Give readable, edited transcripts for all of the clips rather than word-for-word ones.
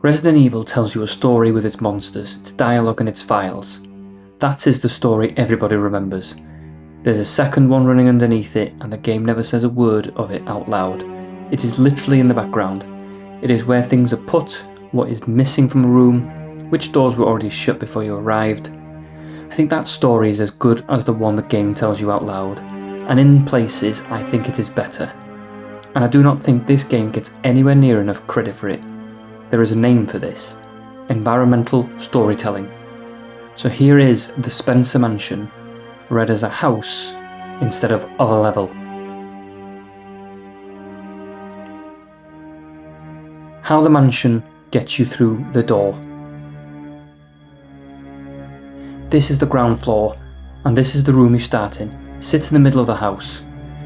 Resident Evil tells you a story with its monsters, its dialogue and its files. That is the story everybody remembers. There's a second one running underneath it and the game never says a word of it out loud. It is literally in the background. It is where things are put, what is missing from a room, which doors were already shut before you arrived. I think that story is as good as the one the game tells you out loud, and in places I think it is better. And I do not think this game gets anywhere near enough credit for it. There is a name for this: environmental storytelling. So here is the Spencer Mansion, read as a house instead of a level. How the mansion gets you through the door. This is the ground floor, and this is the room you start in. Sit in the middle of the house.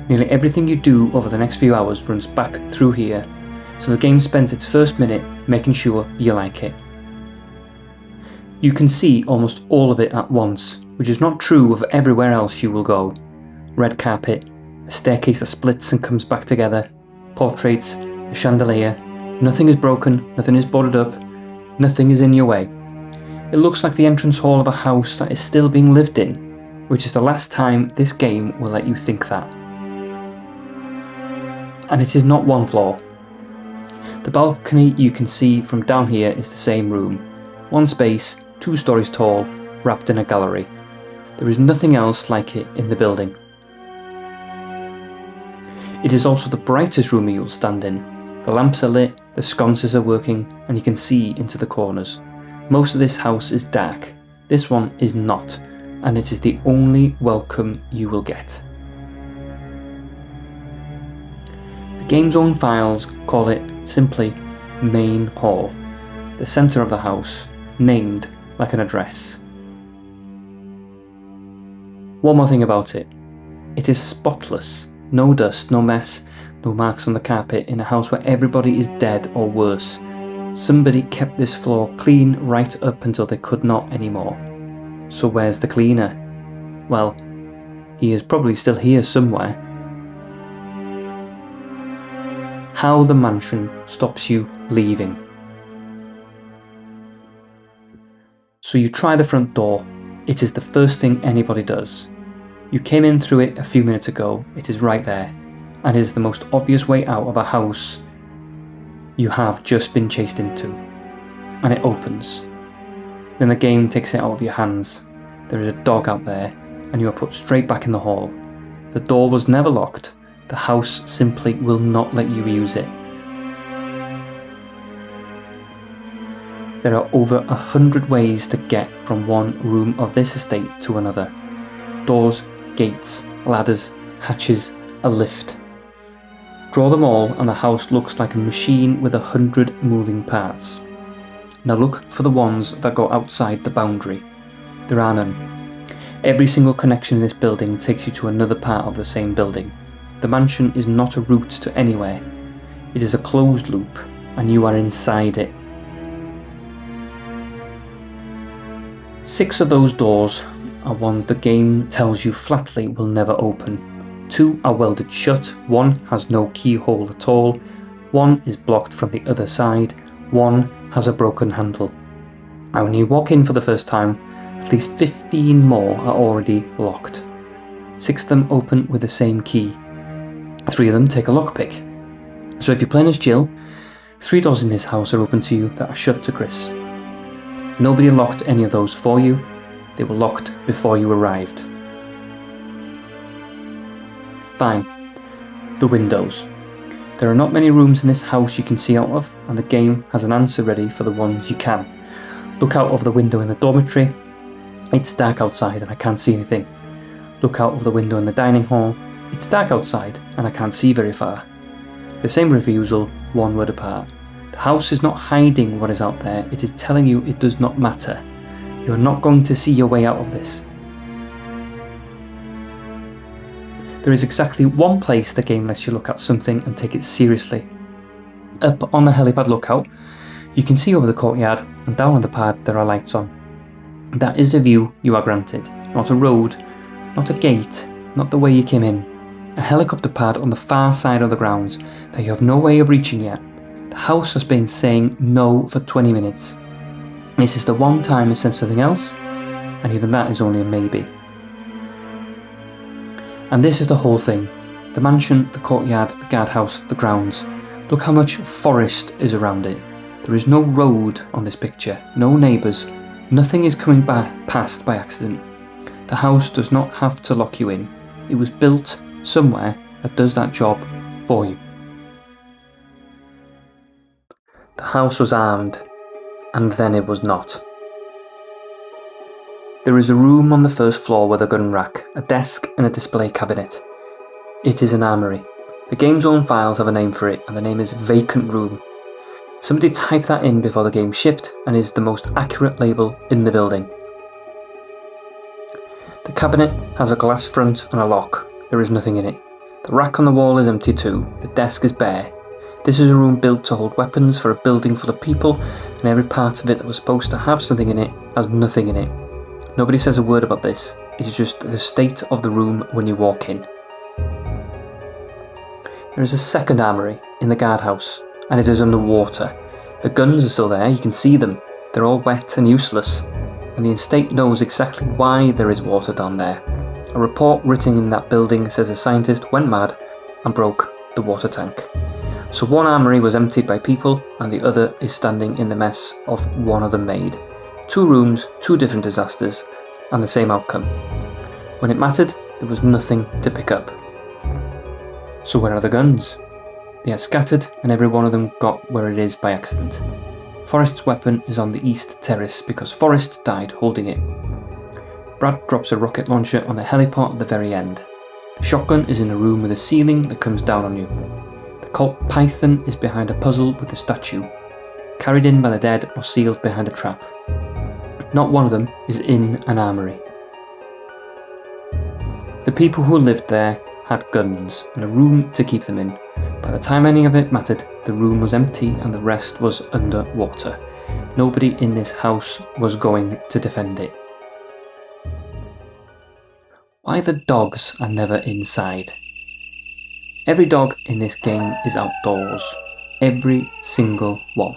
Nearly everything you do over the next few hours runs back through here, so the game spends its first minute making sure you like it. You can see almost all of it at once, which is not true of everywhere else you will go. Red carpet, a staircase that splits and comes back together, portraits, a chandelier. Nothing is broken, nothing is boarded up, nothing is in your way. It looks like the entrance hall of a house that is still being lived in, which is the last time this game will let you think that. And it is not one floor. The balcony you can see from down here is the same room. One space, 2 stories tall, wrapped in a gallery. There is nothing else like it in the building. It is also the brightest room you'll stand in. The lamps are lit, the sconces are working, and you can see into the corners. Most of this house is dark. This one is not, and it is the only welcome you will get. The game's own files call it simply Main Hall, the centre of the house, named like an address. One more thing about it. It is spotless. No dust, no mess, no marks on the carpet in a house where everybody is dead or worse. Somebody kept this floor clean right up until they could not anymore. So where's the cleaner? Well, he is probably still here somewhere. How the mansion stops you leaving. So you try the front door. It is the first thing anybody does. You came in through it a few minutes ago. It is right there, and it is the most obvious way out of a house you have just been chased into. And it opens. Then the game takes it out of your hands. There is a dog out there, and you are put straight back in the hall. The door was never locked. The house simply will not let you use it. There are over 100 ways to get from one room of this estate to another. Doors, gates, ladders, hatches, a lift. Draw them all and the house looks like a machine with 100 moving parts. Now look for the ones that go outside the boundary. There are none. Every single connection in this building takes you to another part of the same building. The mansion is not a route to anywhere. It is a closed loop, and you are inside it. 6 of those doors are ones the game tells you flatly will never open. 2 are welded shut, 1 has no keyhole at all, 1 is blocked from the other side, 1 has a broken handle. And when you walk in for the first time, at least 15 more are already locked. 6 of them open with the same key. 3 of them take a lockpick. So if you're playing as Jill, 3 doors in this house are open to you that are shut to Chris. Nobody locked any of those for you, they were locked before you arrived. Fine. The windows. There are not many rooms in this house you can see out of, and the game has an answer ready for the ones you can. Look out of the window in the dormitory. It's dark outside and I can't see anything. Look out of the window in the dining hall. It's dark outside and I can't see very far. The same refusal, 1 word apart. The house is not hiding what is out there, it is telling you it does not matter. You are not going to see your way out of this. There is exactly 1 place the game lets you look at something and take it seriously. Up on the helipad lookout, you can see over the courtyard, and down on the pad there are lights on. That is the view you are granted, not a road, not a gate, not the way you came in. A helicopter pad on the far side of the grounds that you have no way of reaching yet, The house has been saying no for 20 minutes. This is the one time it said something else, and even that is only a maybe. And this is the whole thing. The mansion, the courtyard, the guardhouse, the grounds. Look how much forest is around it. There is no road on this picture, no neighbours. Nothing is coming past by accident. The house does not have to lock you in. It was built somewhere that does that job for you. The house was armed, and then it was not. There is a room on the first floor with a gun rack, a desk and a display cabinet. It is an armoury. The game's own files have a name for it, and the name is Vacant Room. Somebody typed that in before the game shipped, and is the most accurate label in the building. The cabinet has a glass front and a lock. There is nothing in it. The rack on the wall is empty too. The desk is bare. This is a room built to hold weapons for a building full of people, and every part of it that was supposed to have something in it has nothing in it. Nobody says a word about this. It is just the state of the room when you walk in. There is a second armoury in the guardhouse, and it is underwater. The guns are still there, you can see them. They're all wet and useless, and the estate knows exactly why there is water down there. A report written in that building says a scientist went mad and broke the water tank. So one armoury was emptied by people, and the other is standing in the mess of one of them made. 2 rooms, 2 different disasters, and the same outcome. When it mattered, there was nothing to pick up. So where are the guns? They are scattered, and every one of them got where it is by accident. Forrest's weapon is on the east terrace because Forrest died holding it. Brad drops a rocket launcher on the heliport at the very end. The shotgun is in a room with a ceiling that comes down on you. The Colt Python is behind a puzzle with a statue, carried in by the dead or sealed behind a trap. Not one of them is in an armoury. The people who lived there had guns and a room to keep them in. By the time any of it mattered, the room was empty and the rest was underwater. Nobody in this house was going to defend it. Why the dogs are never inside? Every dog in this game is outdoors. Every single one.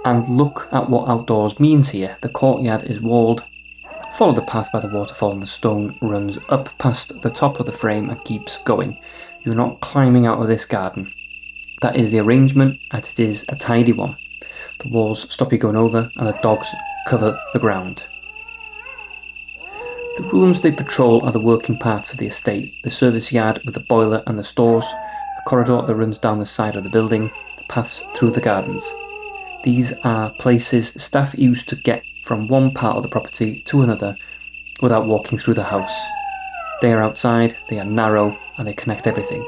And look at what outdoors means here. The courtyard is walled. Follow the path by the waterfall and the stone runs up past the top of the frame and keeps going. You're not climbing out of this garden. That is the arrangement, and it is a tidy one. The walls stop you going over and the dogs cover the ground. The rooms they patrol are the working parts of the estate, the service yard with the boiler and the stores, a corridor that runs down the side of the building, the paths through the gardens. These are places staff use to get from one part of the property to another without walking through the house. They are outside, they are narrow, and they connect everything.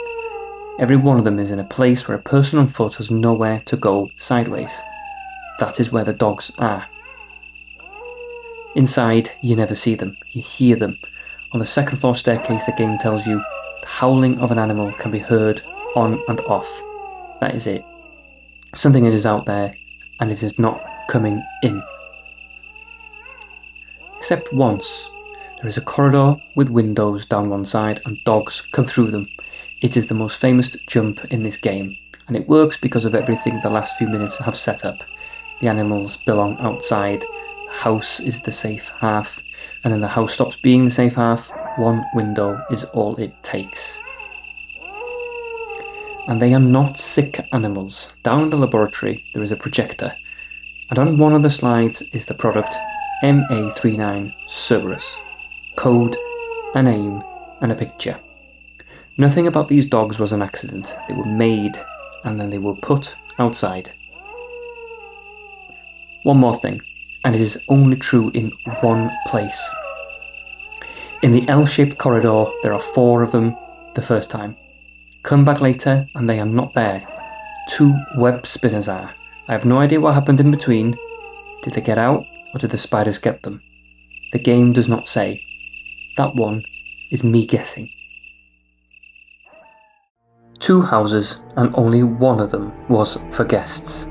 Every one of them is in a place where a person on foot has nowhere to go sideways. That is where the dogs are. Inside, you never see them, you hear them. On the second floor staircase, the game tells you the howling of an animal can be heard on and off. That is it. Something is out there, and it is not coming in. Except once. There is a corridor with windows down one side and dogs come through them. It is the most famous jump in this game, and it works because of everything the last few minutes have set up. The animals belong outside, the house is the safe half, and then the house stops being the safe half. One window is all it takes. And they are not sick animals. Down in the laboratory there is a projector, and on one of the slides is the product MA39 Cerberus. Code, a name, and a picture. Nothing about these dogs was an accident. They were made, and then they were put outside. One more thing, and it is only true in one place. In the L-shaped corridor, there are 4 of them the first time. Come back later, and they are not there. 2 web spinners are. I have no idea what happened in between. Did they get out, or did the spiders get them? The game does not say. That one is me guessing. 2 houses, and only one of them was for guests.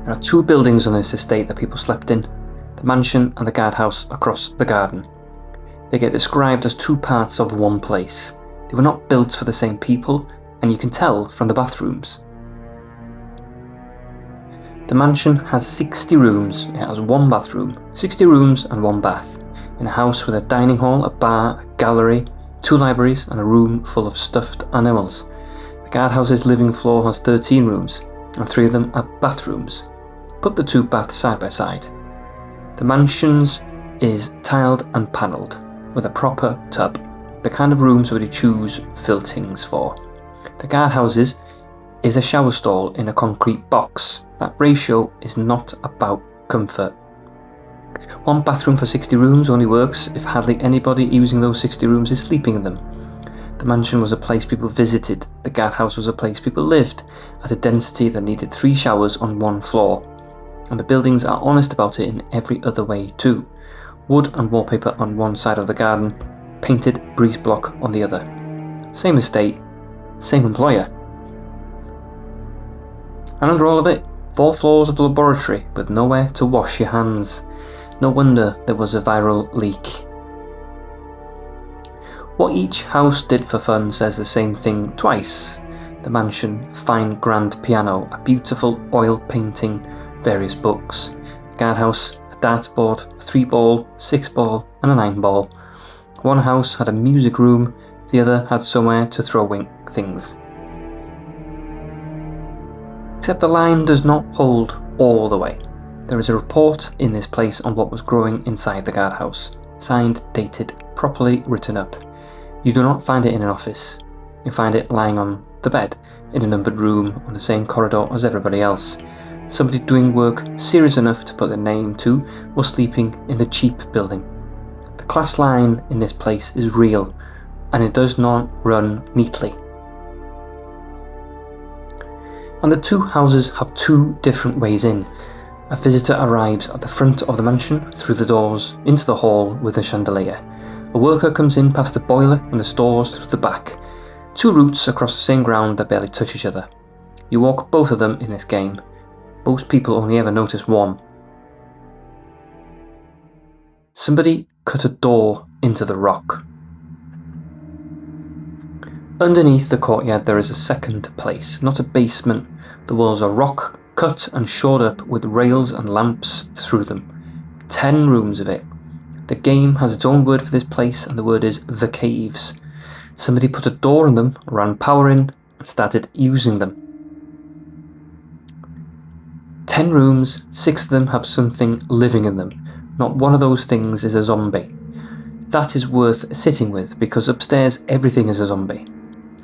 There are 2 buildings on this estate that people slept in, the mansion and the guardhouse across the garden. They get described as 2 parts of one place. They were not built for the same people, and you can tell from the bathrooms. The mansion has 60 rooms. It has one bathroom, 60 rooms and one bath, in a house with a dining hall, a bar, a gallery, 2 libraries and a room full of stuffed animals. The guardhouse's living floor has 13 rooms, and 3 of them are bathrooms. Put the 2 baths side by side. The mansion's is tiled and panelled, with a proper tub, the kind of room somebody chews filtings for. The guardhouse's is a shower stall in a concrete box. That ratio is not about comfort. 1 bathroom for 60 rooms only works if hardly anybody using those 60 rooms is sleeping in them. The mansion was a place people visited, the guardhouse was a place people lived, at a density that needed 3 showers on 1 floor. And the buildings are honest about it in every other way too. Wood and wallpaper on one side of the garden, painted breeze block on the other. Same estate, same employer. And under all of it, 4 floors of laboratory with nowhere to wash your hands. No wonder there was a viral leak. What each house did for fun says the same thing twice. The mansion, a fine grand piano, a beautiful oil painting, various books. A guardhouse, a dartboard, a 3-ball, 6-ball and a 9-ball. One house had a music room, the other had somewhere to throw things. Except the line does not hold all the way. There is a report in this place on what was growing inside the guardhouse, signed, dated, properly written up. You do not find it in an office. You find it lying on the bed, in a numbered room, on the same corridor as everybody else. Somebody doing work serious enough to put their name to was sleeping in the cheap building. The class line in this place is real, and it does not run neatly. And the 2 houses have 2 different ways in. A visitor arrives at the front of the mansion, through the doors, into the hall with a chandelier. A worker comes in past the boiler and the stores through the back. 2 routes across the same ground that barely touch each other. You walk both of them in this game. Most people only ever notice one. Somebody cut a door into the rock. Underneath the courtyard there is a second place, not a basement. The walls are rock, cut and shored up with rails and lamps through them. 10 rooms of it. The game has its own word for this place, and the word is the caves. Somebody put a door in them, ran power in, and started using them. 10 rooms, 6 of them have something living in them. Not one of those things is a zombie. That is worth sitting with, because upstairs everything is a zombie.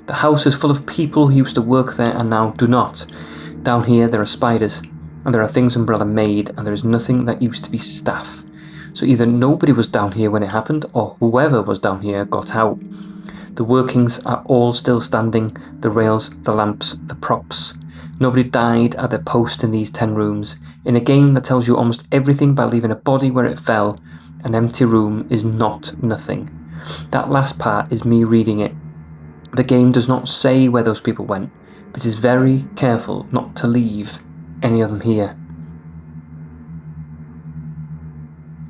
The house is full of people who used to work there and now do not. Down here there are spiders, and there are things Umbrella made, and there is nothing that used to be staff. So either nobody was down here when it happened, or whoever was down here got out. The workings are all still standing, the rails, the lamps, the props. Nobody died at their post in these 10 rooms. In a game that tells you almost everything by leaving a body where it fell, an empty room is not nothing. That last part is me reading it. The game does not say where those people went, but is very careful not to leave any of them here.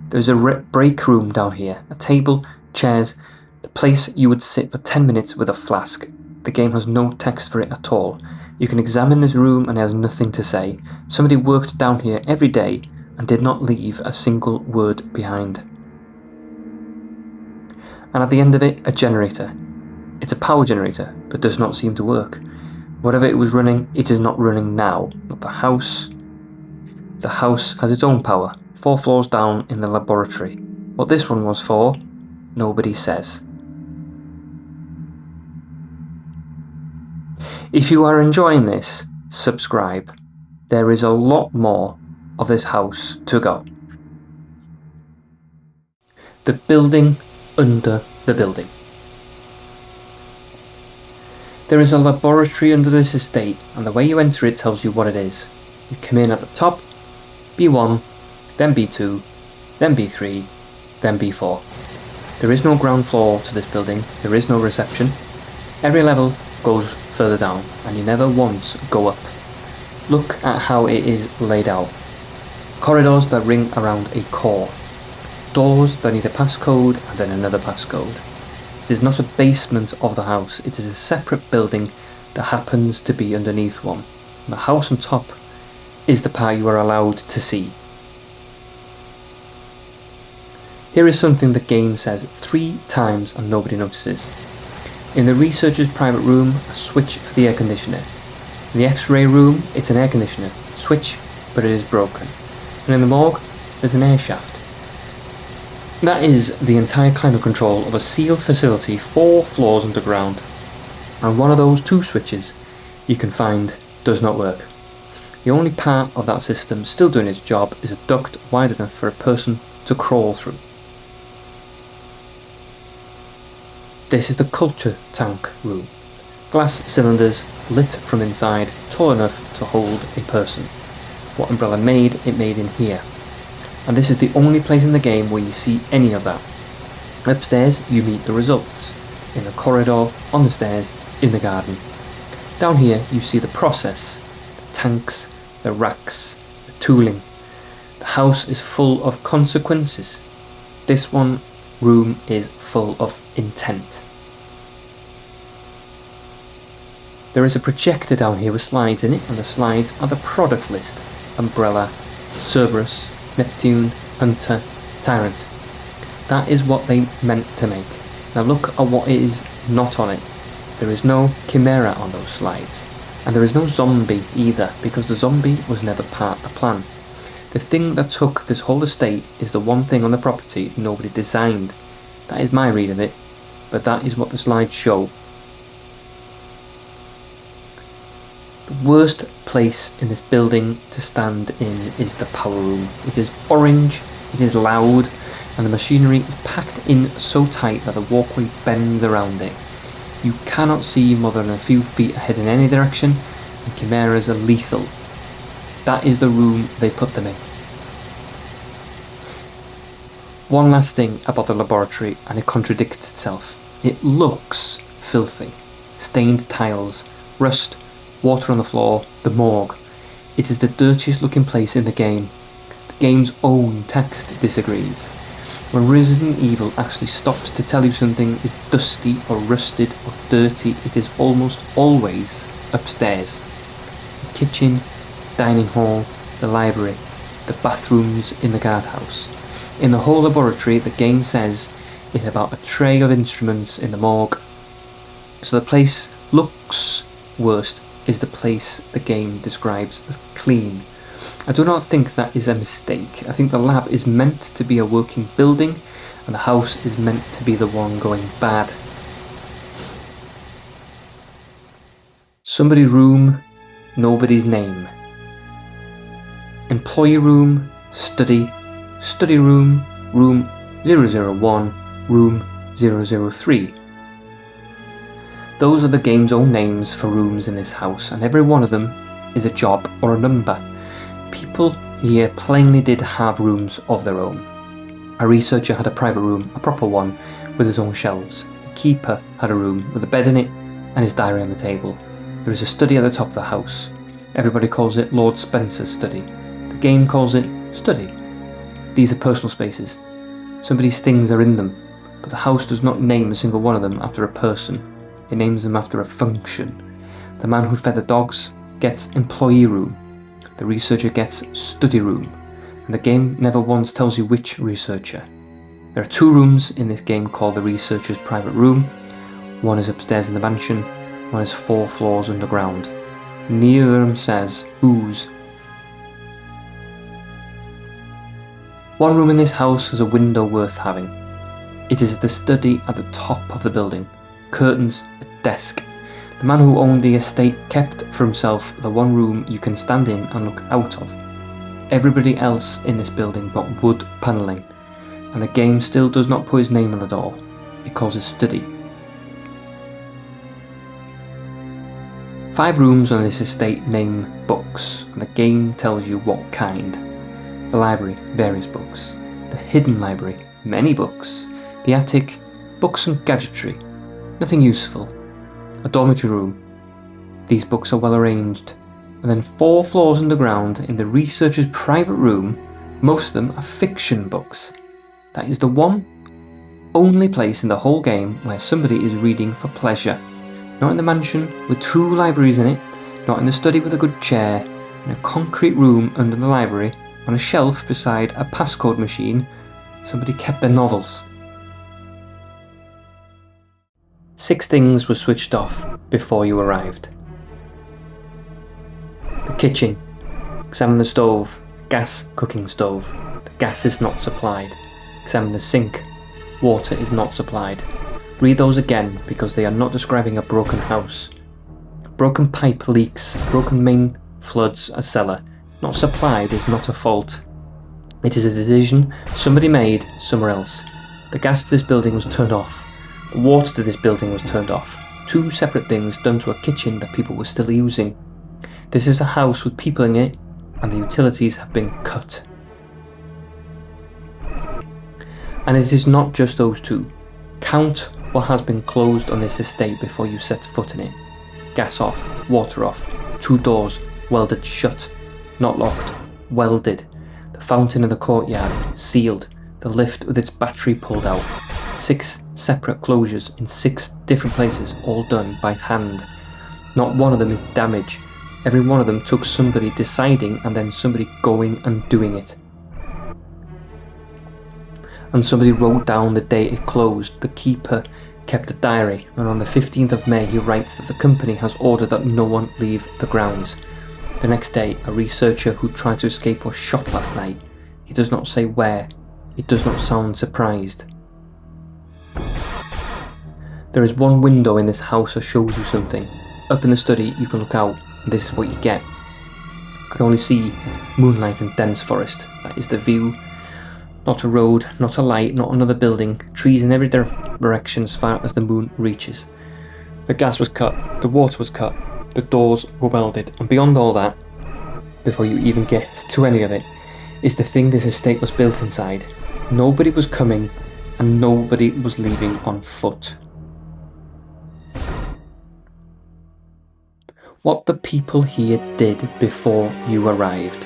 There's a break room down here, a table, chairs, the place you would sit for 10 minutes with a flask. The game has no text for it at all. You can examine this room and it has nothing to say. Somebody worked down here every day and did not leave a single word behind. And at the end of it, a generator. It's a power generator, but does not seem to work. Whatever it was running, it is not running now. Not the house. The house has its own power, 4 floors down in the laboratory. What this one was for, nobody says. If you are enjoying this, subscribe. There is a lot more of this house to go. The building under the building. There is a laboratory under this estate, and the way you enter it tells you what it is. You come in at the top, B1, then B2, then B3, then B4. There is no ground floor to this building, there is no reception. Every level goes further down, and you never once go up. Look at how it is laid out. Corridors that ring around a core. Doors that need a passcode and then another passcode. It is not a basement of the house, it is a separate building that happens to be underneath one. And the house on top is the part you are allowed to see. Here is something the game says 3 times and nobody notices. In the researcher's private room, a switch for the air conditioner. In the X-ray room, it's an air conditioner switch, but it is broken. And in the morgue, there's an air shaft. That is the entire climate control of a sealed facility 4 floors underground. And one of those 2 switches you can find does not work. The only part of that system still doing its job is a duct wide enough for a person to crawl through. This is the culture tank room. Glass cylinders lit from inside, tall enough to hold a person. What Umbrella made, it made in here. And this is the only place in the game where you see any of that. Upstairs you meet the results. In the corridor, on the stairs, in the garden. Down here you see the process, the tanks, the racks, the tooling. The house is full of consequences. This one room is full of intent. There is a projector down here with slides in it, and the slides are the product list. Umbrella, Cerberus, Neptune, Hunter, Tyrant. That is what they meant to make. Now look at what is not on it. There is no Chimera on those slides. And there is no zombie either, because the zombie was never part of the plan. The thing that took this whole estate is the one thing on the property nobody designed. That is my read of it, but that is what the slides show. The worst place in this building to stand in is the power room. It is orange, it is loud, and the machinery is packed in so tight that the walkway bends around it. You cannot see more than a few feet ahead in any direction, and chimeras are lethal. That is the room they put them in. One last thing about the laboratory, and it contradicts itself. It looks filthy. Stained tiles, rust, water on the floor, the morgue. It is the dirtiest looking place in the game. The game's own text disagrees. When Resident Evil actually stops to tell you something is dusty or rusted or dirty, it is almost always upstairs. The kitchen, dining hall, the library, the bathrooms in the guardhouse. In the whole laboratory, the game says it's about a tray of instruments in the morgue. So the place looks worst is the place the game describes as clean. I do not think that is a mistake. I think the lab is meant to be a working building, and the house is meant to be the one going bad. Somebody's room, nobody's name. Employee room, study, study room, room 001, room 003. Those are the game's own names for rooms in this house, and every one of them is a job or a number. People here plainly did have rooms of their own. A researcher had a private room, a proper one, with his own shelves. The keeper had a room with a bed in it and his diary on the table. There is a study at the top of the house. Everybody calls it Lord Spencer's study. The game calls it study. These are personal spaces. Somebody's things are in them, but the house does not name a single one of them after a person. It names them after a function. The man who fed the dogs gets employee room. The researcher gets study room. And the game never once tells you which researcher. There are 2 rooms in this game called the researcher's private room. One is upstairs in the mansion, one is 4 floors underground. Neither of them says whose. One room in this house has a window worth having. It is the study at the top of the building. Curtains, a desk. The man who owned the estate kept for himself the one room you can stand in and look out of. Everybody else in this building got wood panelling, and the game still does not put his name on the door. It calls it study. 5 rooms on this estate name books, and the game tells you what kind. The library, various books. The hidden library, many books. The attic, books and gadgetry. Nothing useful. A dormitory room. These books are well arranged. And then 4 floors underground in the researcher's private room, most of them are fiction books. That is the one only place in the whole game where somebody is reading for pleasure. Not in the mansion with 2 libraries in it, not in the study with a good chair, in a concrete room under the library, on a shelf beside a passcode machine, somebody kept their novels. 6 things were switched off before you arrived. The kitchen. Examine the stove. Gas cooking stove. The gas is not supplied. Examine the sink. Water is not supplied. Read those again because they are not describing a broken house. Broken pipe leaks, broken main floods a cellar. Not supplied is not a fault. It is a decision somebody made somewhere else. The gas to this building was turned off. The water to this building was turned off. 2 separate things done to a kitchen that people were still using. This is a house with people in it, and the utilities have been cut. And it is not just those 2. Count what has been closed on this estate before you set foot in it. Gas off, water off, 2 doors welded shut, not locked, welded. The fountain in the courtyard sealed, the lift with its battery pulled out. 6 separate closures in 6 different places, all done by hand. Not one of them is damage. Every one of them took somebody deciding and then somebody going and doing it. And somebody wrote down the day it closed. The keeper kept a diary, and on the 15th of May he writes that the company has ordered that no one leave the grounds. The next day, a researcher who tried to escape was shot last night. He does not say where. He does not sound surprised. There is one window in this house that shows you something. Up in the study you can look out, and this is what you get. You can only see moonlight and dense forest. That is the view. Not a road, not a light, not another building. Trees in every direction as far as the moon reaches. The gas was cut, the water was cut, the doors were welded, and beyond all that, before you even get to any of it, is the thing this estate was built inside. Nobody was coming, and nobody was leaving on foot. What the people here did before you arrived.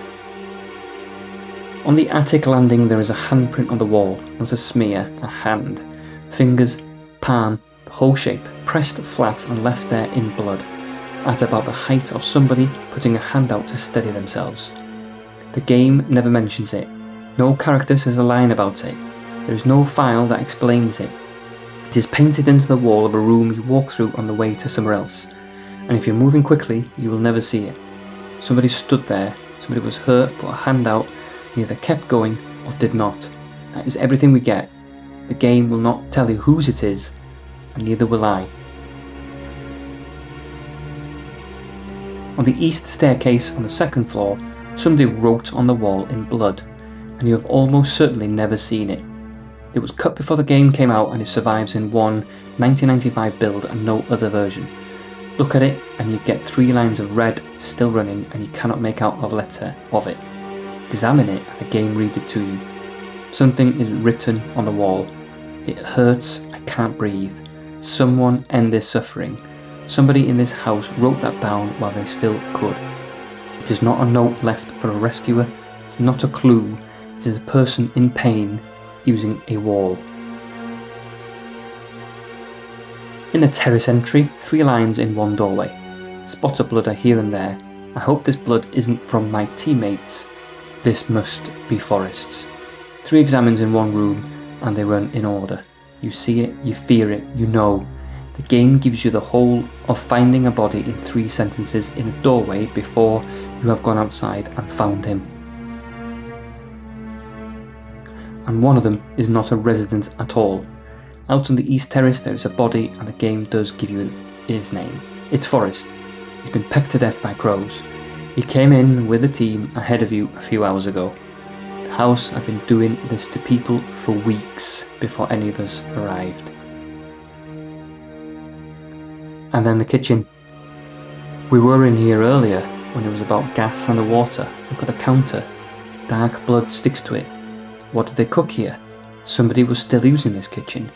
On the attic landing there is a handprint on the wall, not a smear, a hand. Fingers, palm, the whole shape, pressed flat and left there in blood, at about the height of somebody putting a hand out to steady themselves. The game never mentions it. No character says a line about it. There is no file that explains it. It is painted into the wall of a room you walk through on the way to somewhere else. And if you're moving quickly, you will never see it. Somebody stood there, somebody was hurt, put a hand out, and either kept going or did not. That is everything we get. The game will not tell you whose it is, and neither will I. On the east staircase on the 2nd floor, somebody wrote on the wall in blood, and you have almost certainly never seen it. It was cut before the game came out and it survives in one 1995 build and no other version. Look at it and you get 3 lines of red still running and you cannot make out a letter of it. Examine it and the game reads it to you. Something is written on the wall. It hurts, I can't breathe. Someone end this suffering. Somebody in this house wrote that down while they still could. It is not a note left for a rescuer. It's not a clue. It is a person in pain using a wall. In a terrace entry, 3 lines in 1 doorway. Spots of blood are here and there. I hope this blood isn't from my teammates. This must be Forrest's. 3 examines in 1 room and they run in order. You see it, you fear it, you know. The game gives you the whole of finding a body in 3 sentences in a doorway before you have gone outside and found him. And one of them is not a resident at all. Out on the east terrace there is a body and the game does give you his name. It's Forrest. He's been pecked to death by crows. He came in with the team ahead of you a few hours ago. The house had been doing this to people for weeks before any of us arrived. And then the kitchen. We were in here earlier when it was about gas and the water. Look at the counter. Dark blood sticks to it. What did they cook here? Somebody was still using this kitchen.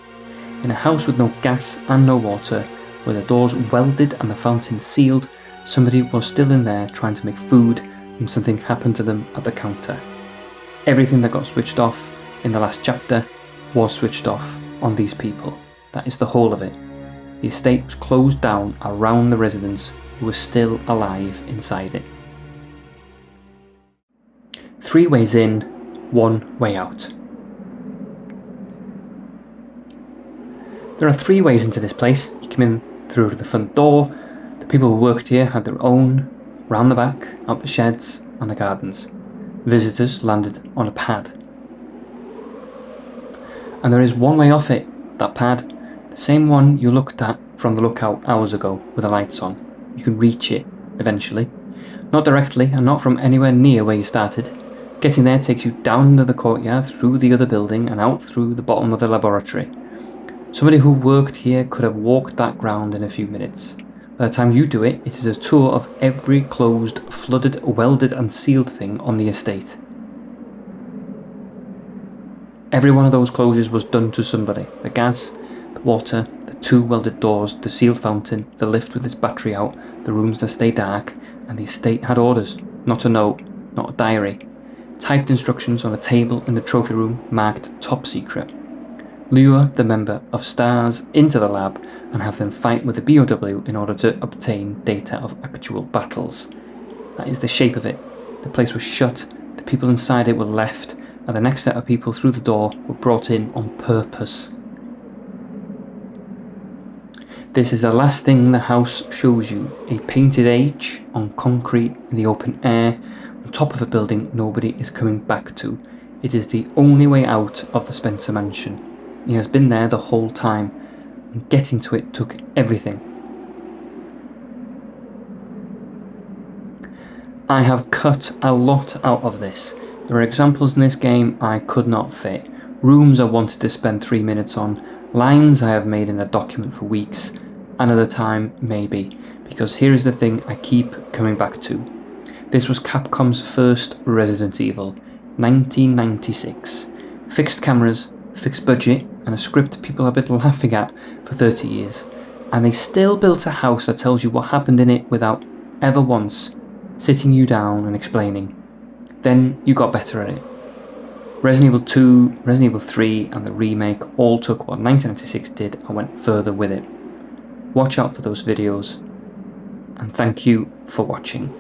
In a house with no gas and no water, with the doors welded and the fountain sealed, somebody was still in there trying to make food and something happened to them at the counter. Everything that got switched off in the last chapter was switched off on these people. That is the whole of it. The estate was closed down around the residents who were still alive inside it. 3 ways in, 1 way out. There are 3 ways into this place. You come in through the front door. The people who worked here had their own, round the back, out the sheds and the gardens. Visitors landed on a pad. And there is 1 way off it, that pad, the same one you looked at from the lookout hours ago with the lights on. You can reach it eventually. Not directly and not from anywhere near where you started. Getting there takes you down into the courtyard, through the other building and out through the bottom of the laboratory. Somebody who worked here could have walked that ground in a few minutes. By the time you do it, it is a tour of every closed, flooded, welded and sealed thing on the estate. Every one of those closures was done to somebody. The gas, the water, the 2 welded doors, the sealed fountain, the lift with its battery out, the rooms that stay dark, and the estate had orders. Not a note, not a diary. Typed instructions on a table in the trophy room marked top secret. Lure the member of STARS into the lab and have them fight with the BOW in order to obtain data of actual battles. That is the shape of it. The place was shut, the people inside it were left, and the next set of people through the door were brought in on purpose. This is the last thing the house shows you, a painted H on concrete in the open air, on top of a building nobody is coming back to. It is the only way out of the Spencer mansion. He has been there the whole time, and getting to it took everything. I have cut a lot out of this. There are examples in this game I could not fit, rooms I wanted to spend 3 minutes on, lines I have made in a document for weeks, another time maybe, because here is the thing I keep coming back to. This was Capcom's first Resident Evil, 1996. Fixed cameras, fixed budget, and a script people have been laughing at for 30 years. And they still built a house that tells you what happened in it without ever once sitting you down and explaining. Then you got better at it. Resident Evil 2, Resident Evil 3 and the remake all took what 1996 did and went further with it. Watch out for those videos, and thank you for watching.